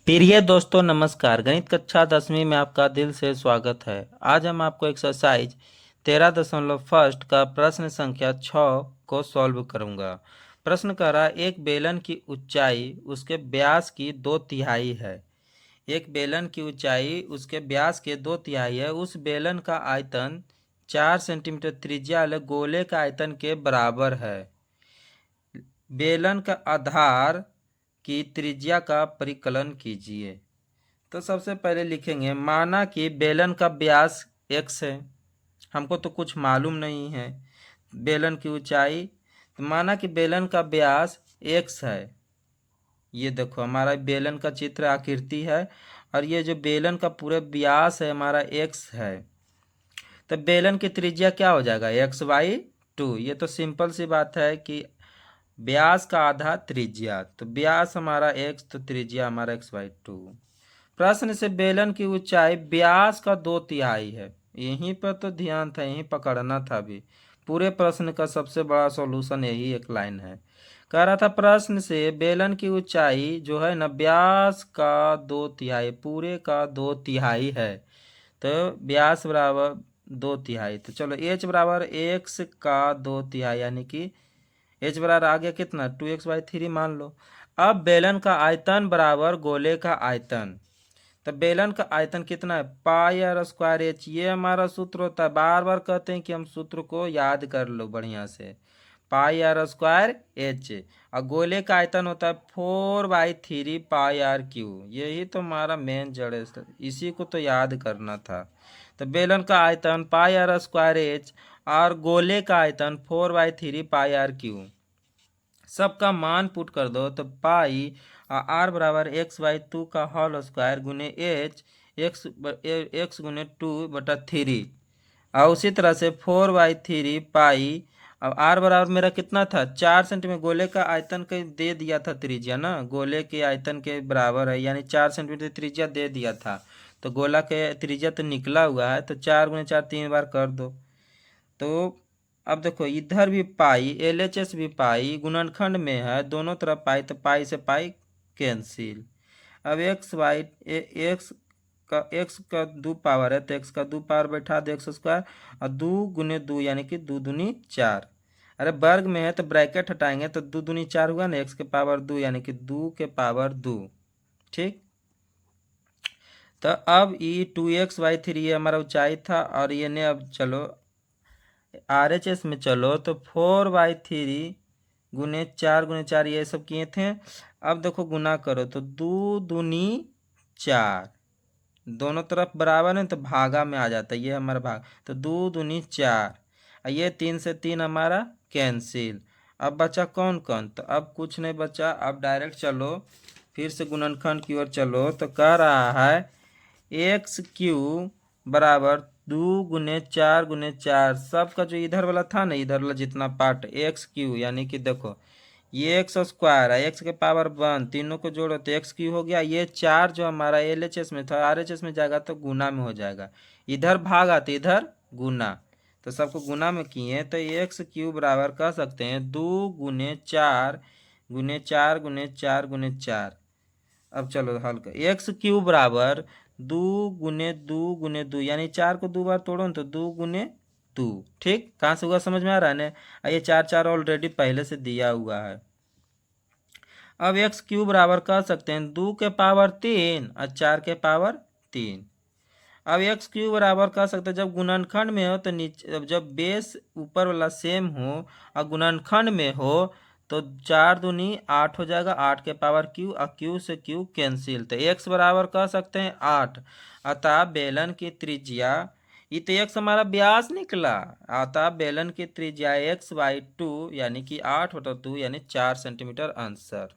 प्रिय दोस्तों नमस्कार। गणित कक्षा 10वीं में आपका दिल से स्वागत है। आज हम आपको एक्सरसाइज 13.1 का प्रश्न संख्या 6 को सॉल्व करूंगा। प्रश्न कह रहा एक बेलन की ऊंचाई उसके व्यास की 2/3 है। एक बेलन की ऊंचाई उसके व्यास के 2/3 है। उस बेलन का आयतन 4 सेंटीमीटर त्रिज्या वाले गोले का आयतन के बराबर है। बेलन का आधार की त्रिज्या का परिकलन कीजिए। तो सबसे पहले लिखेंगे, माना कि बेलन का व्यास x है। हमको तो कुछ मालूम नहीं है बेलन की ऊंचाई, तो माना कि बेलन का व्यास x है। ये देखो हमारा बेलन का चित्र आकृति है और ये जो बेलन का पूरे व्यास है हमारा x है। तो बेलन की त्रिज्या क्या हो जाएगा, x/2। ये तो सिंपल सी बात है कि व्यास का आधा त्रिज्या, तो व्यास हमारा x तो त्रिज्या हमारा x/2। प्रश्न से बेलन की ऊंचाई व्यास का 2/3 है। यहीं पर तो ध्यान था, यहीं पकड़ना था। भी पूरे प्रश्न का सबसे बड़ा सॉल्यूशन यही एक लाइन है। कह रहा था प्रश्न से बेलन की ऊंचाई जो है ना व्यास का 2/3, पूरे का 2/3 है। तो व्यास बराबर 2/3। तो चलो h बराबर x का 2/3 यानी कि h बराबर आ गया कितना 2x/3 मान लो। अब बेलन का आयतन बराबर गोले का आयतन। तो बेलन का आयतन कितना है, πr²h। ये हमारा सूत्र होता है, बार बार कहते हैं कि हम सूत्र को याद कर लो बढ़िया से। πr²h और गोले का आयतन होता है 4/3 πr3। यही तो हमारा मेन जड़ है, इसी को तो याद करना था। तो बेलन का आयतन πr²h और गोले का आयतन 4/3 πr3। सबका मान पुट कर दो तो पाई आर बराबर x/2 का होल स्क्वायर गुने h x गुने 2/3। और उसी तरह से 4/3 पाई। अब आर बराबर मेरा कितना था 4 सेंटीमीटर। गोले का आयतन के दे दिया था त्रिज्या ना, गोले के आयतन के बराबर है यानी 4 सेंटीमीटर त्रिज्या दे दिया था। तो गोला के त्रिज्या तो निकला हुआ है, तो 4 गुने 4 3 बार कर दो। तो अब देखो इधर भी पाई, LHS भी पाई, गुणनखंड में है, दोनों तरफ पाई, तो पाई से पाई कैंसिल। अब एक्स का 2 पावर है तो x का 2 पावर बैठा दो x² और 2 गुने 2 यानी कि 2 दूनी 4। अरे वर्ग में है तो ब्रैकेट हटाएंगे तो 2 दूनी 4 हुआ ना, x के पावर 2 यानी कि 2 के पावर 2। ठीक, तो अब ये 2x/3 हमारा ऊंचाई था और ये ने अब चलो RHS में चलो तो 4/3 गुने 4 ये सब किए थे। अब देखो गुना करो तो 2 दूनी 4, दोनों तरफ बराबर है तो भागा में आ जाता है, ये हमारा भाग। तो 2 दूनी 4 और ये 3 से 3 हमारा कैंसिल। अब बचा कौन कौन, तो अब कुछ नहीं बचा। अब डायरेक्ट चलो फिर से गुणनखंड की ओर चलो तो कह रहा है x³ बराबर 2 गुने 4 सबका जो इधर वाला था ना, इधर वाला जितना पार्ट x³ यानी कि देखो ये x² है, x के पावर 1, तीनों को जोड़ो तो x³ हो गया। ये 4 जो हमारा LHS में था RHS में जाएगा तो गुना में हो जाएगा, इधर भागा तो इधर गुना, तो सबको गुना में किए तो x³ बराबर कह सकते हैं 2 गुने 4 गुने 4 गुने 4 गुने 4। अब चलो हल कर, x³ बराबर 2 गुने 2 गुने 2 यानी 4 को 2 बार तोड़ो तो 2 गुने 2। ठीक, कहाँ से हुआ समझ में आ रहा है ना। ये 4 ऑलरेडी पहले से दिया हुआ है। अब x³ बराबर कह सकते हैं 2 के पावर 3 और 4 के पावर 3। अब x³ बराबर कह सकते हैं जब गुणनखंड में हो तो नीचे, जब बेस ऊपर वाला सेम हो और गुणनखंड में हो तो 4 दूनी 8 हो जाएगा, 8 के पावर q और q से q कैंसिल। तो x बराबर कह सकते हैं 8। अतः बेलन की त्रिज्या, ये तो x हमारा व्यास निकला, अतः बेलन की त्रिज्या x/2 यानी कि 8/2 यानी 4 सेंटीमीटर आंसर।